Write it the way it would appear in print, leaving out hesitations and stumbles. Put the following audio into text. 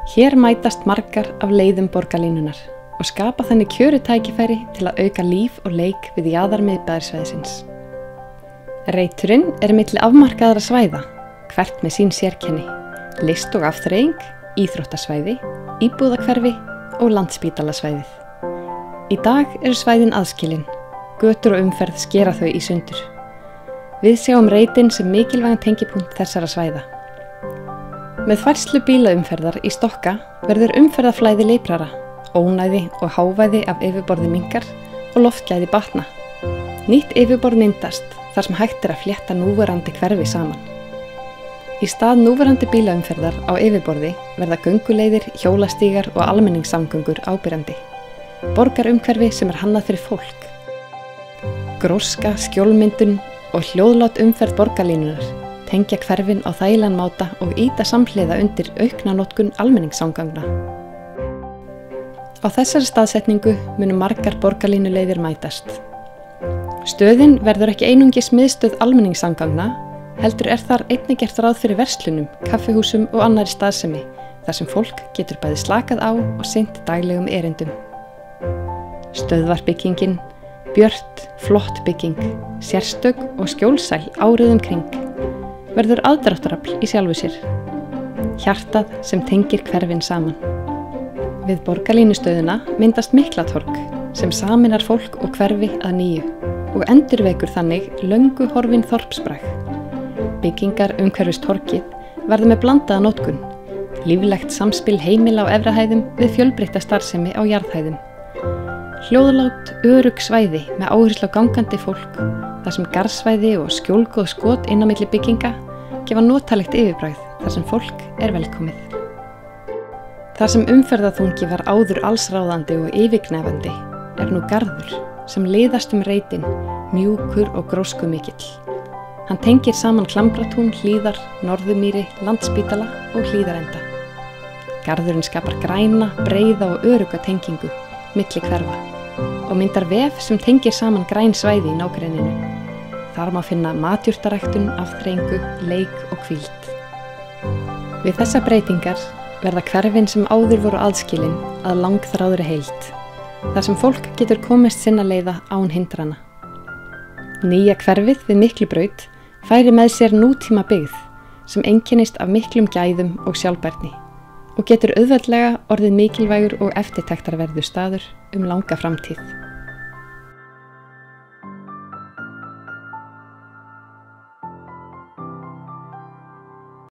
Hér mætast margar af leiðum borgarlínunar og skapa þannig kjöru tækifæri til að auka líf og leik við jaðarmiðbæjarsvæðisins. Reiturinn milli afmarkaðra svæða, hvert með sín sérkenni, list og afþreying, íþróttasvæði, íbúðahverfi og landsspítalasvæðið. Í dag eru svæðin aðskilin, götur og umferð skera þau í sundur. Við sjáum reitin sem mikilvægan tengipunkt þessara svæða. Með færslu bílaumferðar í stokka verður umferðarflæði leiprara, ónæði og hávæði af yfirborði minnkar og loftgæði batna. Nýtt yfirborð myndast þar sem hægt að flétta núverandi hverfi saman. Í stað núverandi bílaumferðar á yfirborði verða gönguleiðir, hjólastígar og almenningssamgöngur ábyrjandi. Borgarumhverfi sem hannað fyrir fólk. Gróska, skjólmyndun og hljóðlát umferð borgarlínunar tengja hverfin á þægilegan máta og ýta samhliða undir aukna notkun almenningssamgangna. Á þessari staðsetningu munu margar borgarlínuleiðir mætast. Stöðin verður ekki einungis miðstöð almenningssamgangna, heldur þar einnig gert ráð fyrir verslunum, kaffihúsum og annarri staðsemi, þar sem fólk getur bæði slakað á og sinnt daglegum erindum. Stöðvarbyggingin, björt, flott bygging, sérstök og skjólsæl árið kring, verður aðdráttarafl í sjálfu sér. Hjartað sem tengir hverfin saman. Við borgarlínustöðuna myndast Miklatorg sem sameinar fólk og hverfi að nýju og endurvekur þannig löngu horfin þorpsbrag. Byggingar umhverfis torgið verða með blandaða notkun, líflegt samspil heimila á efrahæðum við fjölbreytta starfsemi á jarðhæðum. Hljóðlát, örugg svæði með áherslu á gangandi fólk, þar sem garðsvæði og skjólgóð skot inn á milli bygginga gefa notalegt yfirbragð þar sem fólk velkomið. Þar sem umferðarþungi var áður allsráðandi og yfirgnæfandi nú garður sem liðast reitin, mjúkur og gróskumikill. Hann tengir saman Klambratún, Hlíðar, Norðumýri, Landsspítala og Hlíðarenda. Garðurinn skapar græna, breiða og örugga tengingu milli hverfa og myndar vef sem tengir saman græn svæði í nágrenninu. Þar má finna matjurtaræktun, afþreyingu, leik og hvíld. Við þessa breytingar verða hverfin sem áður voru aðskilin að langþráðri heild, þar sem fólk getur komist sinna leiða án hindrana. Nýja hverfið við Miklubraut færi með sér nútíma byggð sem einkennist af miklum gæðum og sjálfbærni og getur auðveldlega orðið mikilvægur og eftirtektarverður staður langa framtíð.